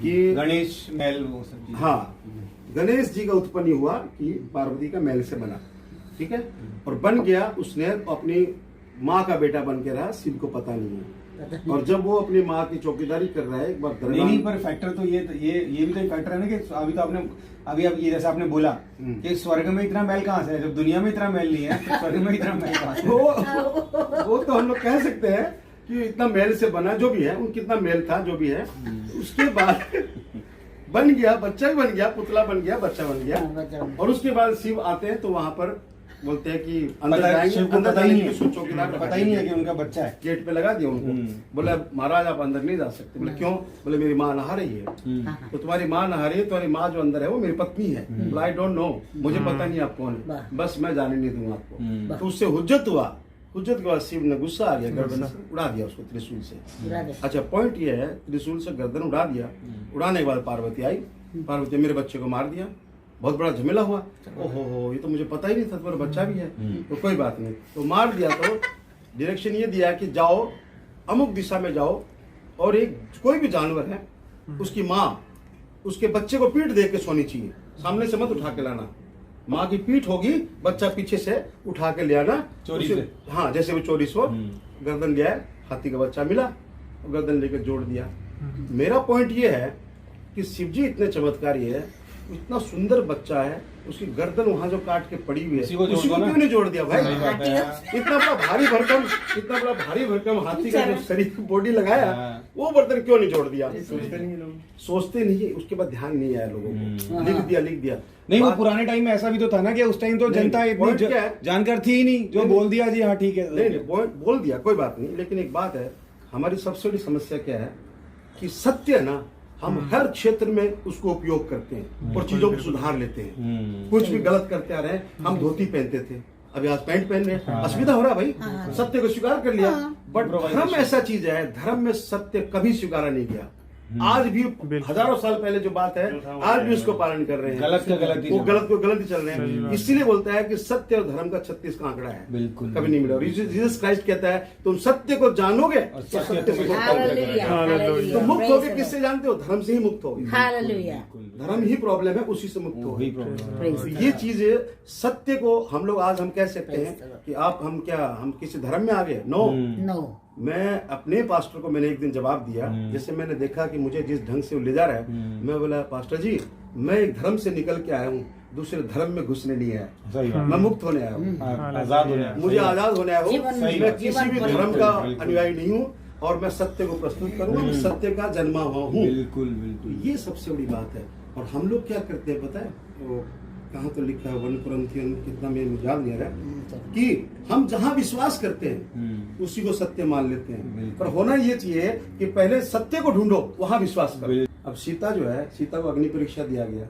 ये गणेश महल वो सब चीजें। हाँ, गणेश जी का उत्पन्न हुआ कि पार्वती का महल से बना, ठीक है, और बन गया, उसने अपनी माँ का बेटा बन के रहा, शिव को पता नहीं है। और जब वो अपनी माँ की चौकीदारी कर रहा है, एक बार नहीं, पर फैक्टर तो ये भी तो एक फैक्टर है ना कि अभी तो आपने अब ये जैसे आपने बोला कि स्वर्ग में इतना महल कहाँ से है, जब दुनिया में इतना महल नहीं है तो स्वर्ग में इतना महल कहाँ से? वो तो हम लोग कह सकते हैं कि इतना महल से बना, जो भी है, उनकी इतना महल था, जो भी है। उसके बाद बन गया, बच्चा भी बन गया, पुतला बन गया, बच्चा बन गया, और उसके बाद शिव आते हैं तो वहां पर बोलते हैं कि अंदर जाएंगे, अंदर जाने के लिए चौकीदार पता ही नहीं है कि उनका बच्चा है, गेट पे लगा दिया उनको। बोले महाराज आप अंदर नहीं जा सकते। बोले क्यों? बोले मेरी माँ नहा रही है। तो तुम्हारी माँ नहा रही है, तुम्हारी माँ जो अंदर है वो मेरी पत्नी है। बोला आई डोंट नो, मुझे पता नहीं आप कौन है, बस मैं जाने नहीं दूंगा आपको। तो उससे हुज्जत हुआ, हुज्जत के बाद शिव ने गुस्सा आ गया, गर्दन से उड़ा दिया उसको त्रिशूल से। अच्छा, पॉइंट ये है, त्रिशूल से गर्दन उड़ा दिया। उड़ाने के बाद पार्वती आई, पार्वती मेरे बच्चे को मार दिया, बहुत बड़ा झमेला हुआ। ओहो, ये तो मुझे पता ही नहीं था, तुम्हारा बच्चा भी है। तो कोई बात नहीं, तो मार दिया। तो डायरेक्शन ये दिया कि जाओ अमुक दिशा में जाओ, और एक कोई भी जानवर है उसकी माँ उसके बच्चे को पीठ दे के सोनी चाहिए, सामने से मत उठा के लाना। माँ की पीठ होगी, बच्चा पीछे से उठा के ले आना, चोरी से। हाँ, जैसे वो चोरी से। गर्दन लिया है, हाथी का बच्चा मिला, और गर्दन लेकर जोड़ दिया। मेरा पॉइंट ये है कि शिव जी इतने चमत्कारी है, इतना सुंदर बच्चा है, उसकी गर्दन वहां जो काट के पड़ी हुई है, उसी को क्यों नहीं जोड़ दिया भाई? इतना बड़ा भारी भरकम हाथी का जो शरीर बॉडी लगाया, वो बर्तन क्यों नहीं जोड़ दिया? सोचते नहीं, उसके बाद ध्यान नहीं आया लोगों को, लिख दिया। नहीं, वो पुराने टाइम में ऐसा भी तो था ना कि उस टाइम तो जनता इतनी जानकार थी ही नहीं, जो बोल दिया जी हाँ ठीक है। नहीं, बोल दिया, कोई बात नहीं। लेकिन एक बात है, हमारी सबसे बड़ी समस्या क्या है कि सत्य ना, हम हर क्षेत्र में उसको उपयोग करते हैं और चीजों को सुधार लेते हैं। कुछ भी गलत करते आ रहे हैं, हम धोती पहनते थे, अभी आज पैंट पहन रहे हैं, असुविधा हो रहा है भाई, सत्य को स्वीकार कर लिया। बट धर्म ऐसा चीज है, धर्म में सत्य कभी स्वीकारा नहीं गया। आज भी हजारों साल पहले जो बात है, आज भी उसको पालन कर रहे हैं। गलत को गलत ही चल रहे हैं। इसीलिए बोलता है कि सत्य और धर्म का 36 का आंकड़ा है, बिल्कुल कभी नहीं मिला। जीसस क्राइस्ट कहता है तुम सत्य को जानोगे तो सत्य से तो मुक्त होगे। किससे जानते हो? धर्म से ही मुक्त हो। धर्म ही प्रॉब्लम है, उसी से मुक्त हो। तो ये चीज सत्य को हम लोग आज हम कह सकते हैं कि हम किसी धर्म में आ गए? नो। मैं अपने पास्टर को मैंने एक दिन जवाब दिया, जैसे मैंने देखा कि मुझे जिस ढंग से वो ले जा रहा है, मैं बोला पास्टर जी, मैं एक धर्म से निकल के आया हूँ, दूसरे धर्म में घुसने नहीं आया, मैं मुक्त होने आया हूँ, मुझे आजाद होने आया हूँ। मैं किसी भी धर्म का अनुयायी नहीं हूँ, और मैं सत्य को प्रस्तुत करूंगा, मैं सत्य का जन्मा हुआ हूँ। बिल्कुल, ये सबसे बड़ी बात है। और हम लोग क्या करते हैं पता है? वो कहाँ तो लिखा है 1 कुरिन्थियन कितना में याद नहीं आ रहा, कि हम जहाँ विश्वास करते हैं उसी को सत्य मान लेते हैं। पर होना ये चाहिए कि पहले सत्य को ढूंढो, वहां विश्वास करो। अब सीता जो है, सीता को अग्नि परीक्षा दिया गया।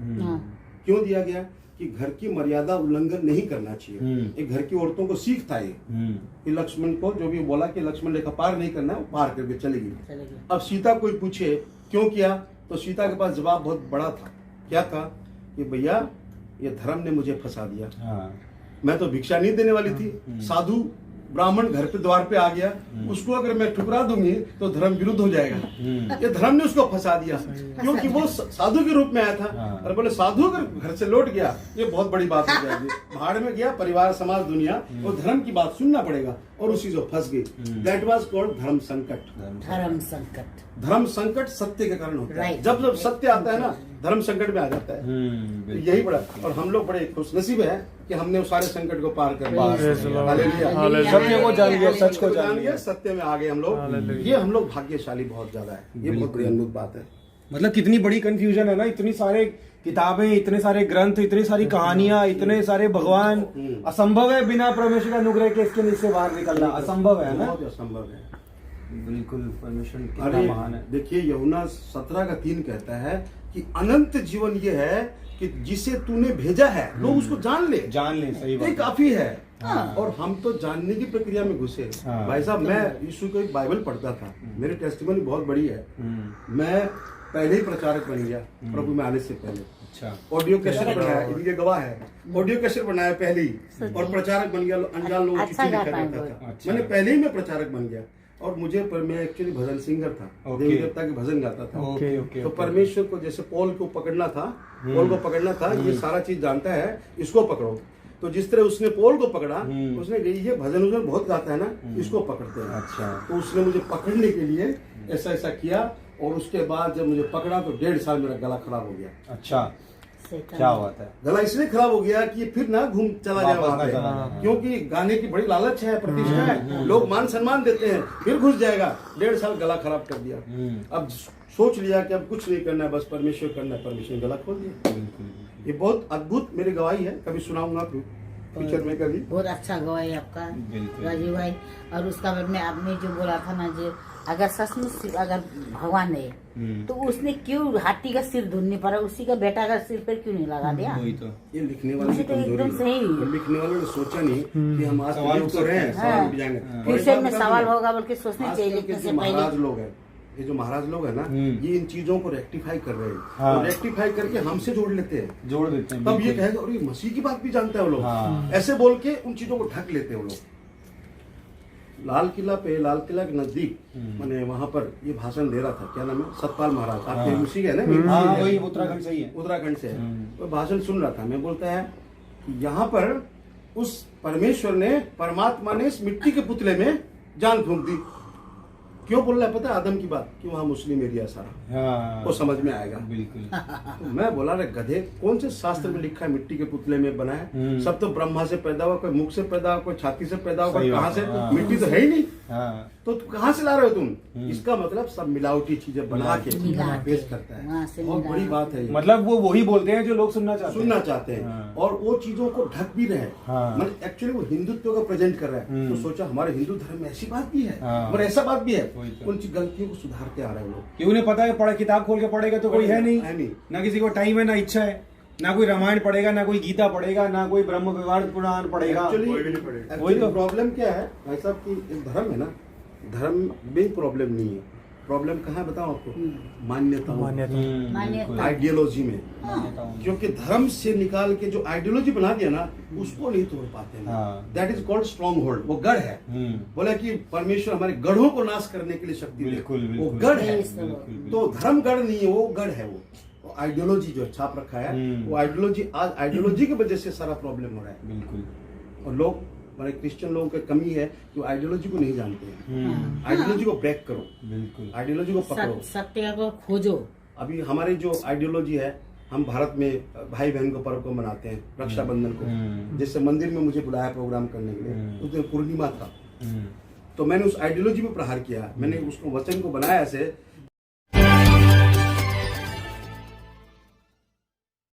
क्यों दिया गया? कि घर की मर्यादा उल्लंघन नहीं करना चाहिए। एक घर की औरतों को सीख था ये, कि लक्ष्मण को जो भी बोला कि लक्ष्मण रेखा पार नहीं करना, वो पार करके चलेगी। अब सीता कोई पूछे क्यों किया, तो सीता के पास जवाब बहुत बड़ा था। क्या था? कि भैया ये धर्म ने मुझे फंसा दिया। मैं तो भिक्षा नहीं देने वाली थी, साधु ब्राह्मण घर पे द्वार पे आ गया, उसको अगर मैं ठुकरा दूंगी तो धर्म विरुद्ध हो जाएगा। ये धर्म ने उसको फंसा दिया, क्योंकि वो साधु के रूप में आया था। और बोले साधु अगर घर से लौट गया, ये बहुत बड़ी बात हो जाएगी, भाड़ में गया, परिवार समाज दुनिया, और धर्म की बात सुनना पड़ेगा, और उसी से फंस गई। दैट वाज कॉल्ड धर्म संकट। धर्म संकट सत्य के कारण होता है। जब सत्य आता है ना, धर्म संकट में आ जाता है। तो यही बड़ा, और हम लोग बड़े खुशनसीब है कि हमने उस सारे संकट को पार कर लिया, सत्य को जान लिया, सच को जान लिया, सत्य में आ गए हम लोग। ये हम लोग भाग्यशाली बहुत ज्यादा है, ये बहुत बड़ी अद्भुत बात है। मतलब कितनी बड़ी कंफ्यूजन है ना, इतनी सारे किताबें, इतने सारे ग्रंथ, इतनी सारी कहानियां, इतने सारे भगवान। असंभव है बिना परमेश्वर का अनुग्रह के इसके नीचे बाहर निकलना, असंभव है ना, असंभव है। बिल्कुल, परमेश्वर कितना महान है। देखिए यूहन्ना 17:3 कहता है कि अनंत जीवन ये है कि जिसे तूने भेजा है लोग उसको जान ले। सही बात, ये काफी है। और हम तो जानने की प्रक्रिया में घुसे। भाई साहब, मैं यीशु को एक बाइबल पढ़ता था, मेरी टेस्टिमनी बहुत बड़ी है। मैं पहले ही प्रचारक बन गया प्रभु में आने से पहले। अच्छा, ऑडियो कैसेट बनाया, इनके गवाह है, ऑडियो कैसेट बनाया पहले ही, और प्रचारक बन गया। अनजान लोगों को चिट्ठी लिखा करता था, मैंने पहले ही मैं प्रचारक बन गया। और मुझे पर मैं एक्चुअली भजन सिंगर था, Okay. देवी देवता के भजन गाता था। ओके ओके तो परमेश्वर को जैसे पॉल को पकड़ना था, पॉल को पकड़ना था, ये सारा चीज जानता है, इसको पकड़ो। तो जिस तरह उसने पॉल को पकड़ा, उसने ये भजन उजन बहुत गाता है ना, इसको पकड़ते हैं। अच्छा। तो उसने मुझे पकड़ने के लिए ऐसा ऐसा किया, और उसके बाद जब मुझे पकड़ा तो 1.5 साल मेरा गला खराब हो गया। अच्छा, क्या बात है। गला इसलिए खराब हो गया कि फिर ना घूम चला जाए वापस वहां ना पे, चला जाए। क्योंकि गाने की बड़ी लालच है, प्रतिष्ठा है, लोग मान सम्मान देते हैं, फिर घुस जाएगा। 1.5 साल गला खराब कर दिया। अब सोच लिया कि अब कुछ नहीं करना है, बस परमेश्वर करना है, परमेश्वर गला खोल दिया। बिल्कुल। ये बहुत अद्भुत मेरी गवाही है, कभी सुनाऊंगा फ्यूचर में कभी। बहुत अच्छा गवाही आपका बिल्कुल। राजीव भाई। और उसका बाद में आपने जो बोला था ना, जो अगर सचमुच अगर भगवान है तो उसने क्यों हाथी का सिर ढूंढने पड़ा, उसी का बेटा का सिर पर क्यों नहीं लगा दिया? वही तो। ये लिखने वाले की मुझे तो कमजोरी एकदम सही। है। और लिखने वालों ने सोचा नहीं कि हम आज सवाल तो रहे हैं, हाँ। सवाल भी जाएंगे। और एक फ्यूचर बात में बता सवाल दूं, होगा बल्कि सोचना चाहिए आजकल के लिखने जो से महाराज पहले। लोग हैं, ये जो महाराज लोग हैं ना, ये इन चीजों को रेक्टिफाई कर रहे हैं, हाँ। और रेक्टिफाई करके हमसे जोड़ लेते हैं। जोड़ देते हैं। तब ये बिल्कुल। कहेगा अरे मसीह की बात भी जानते हैं वो लोग, हाँ। ऐसे बोल के उन चीजों को ढक लेते हैं वो लोग। लाल किला के नजदीक मैंने वहां पर ये भाषण दे रहा था, क्या नाम है, सतपाल महाराज, आपके हाँ। उसी के है ना, हाँ वही उत्तराखंड से ही है। उत्तराखंड से है। तो भाषण सुन रहा था मैं, बोलता है कि यहाँ पर उस परमेश्वर ने, परमात्मा ने इस मिट्टी के पुतले में जान फूंक दी। क्यों बोल रहा है पता है? आदम की बात, कि वहाँ मुस्लिम एरिया सारा, हाँ वो समझ में आएगा। बिल्कुल। तो मैं बोला रे गधे, कौन से शास्त्र में लिखा है मिट्टी के पुतले में बना है? सब तो ब्रह्मा से पैदा हुआ, कोई मुख से पैदा हुआ, कोई छाती से पैदा हुआ, सही कहाँ बात से? है, हाँ। मिट्टी तो है ही नहीं। हाँ तो कहाँ से ला रहे हो तुम? इसका मतलब सब मिलावटी चीजें बना के मिला के, पेश करता वहाँ है। से बहुत मिला बड़ी के। बात है ये। मतलब वो वही बोलते हैं जो लोग सुनना चाहते हैं। सुनना चाहते हैं, हाँ। और वो चीजों को ढक भी रहे हैं। हाँ। मतलब एक्चुअली वो हिंदुत्व का प्रेजेंट कर रहा है। तो सोचा हमारे हिंदू धर्म में ऐसी बात भी है, हाँ। और ऐसा बात भी है। वही तो। उन गलतियों को सुधारते आ रहे हैं लोग। कि उन्हें पता है, पढ़े किताब खोल के पढ़ेगा तो कोई है है नहीं, नहीं। ना किसी को टाइम है, ना इच्छा है, ना कोई रामायण पढ़ेगा, ना कोई गीता पढ़ेगा, ना कोई ब्रह्म विवाद पुराण पढ़ेगा। एक्चुअली तो। प्रॉब्लम क्या है भाई साहब की, एक धर्म है ना, धर्म में प्रॉब्लम नहीं है। प्रॉब्लम कहाँ है बताओ आपको? मान्यताओं, मान्यता। आइडियोलॉजी में। मान्यताओं। क्योंकि धर्म से निकाल के जो आइडियोलॉजी बना दिया ना, उसको नहीं तोड़ पाते हैं। हाँ। That is called strong hold. वो गढ़ है। बोला कि परमेश्वर हमारे गढ़ों को नाश करने के लिए शक्ति दे। बिल्कुल, वो बिल्कुल। गढ़ है। बिल्कुल। तो धर्म गढ़ नहीं है, वो गढ़ है। वो आइडियोलॉजी जो छाप रखा है, वो आइडियोलॉजी, आज आइडियोलॉजी की वजह से सारा प्रॉब्लम हो रहा है। बिल्कुल। और लोग, हमारे क्रिश्चियन लोगों की कमी है कि वो आइडियोलॉजी को नहीं जानते हैं। आइडियोलॉजी को ब्रेक करो, बिल्कुल। आइडियोलॉजी को पकड़ो। सत्य को खोजो। अभी हमारी जो आइडियोलॉजी है, हम भारत में भाई बहन को पर्व को मनाते हैं, रक्षाबंधन को। जैसे मंदिर में मुझे बुलाया प्रोग्राम करने के लिए, उस दिन पूर्णिमा था, तो मैंने उस आइडियोलॉजी पे प्रहार किया। मैंने उसको वचन को बनाया ऐसे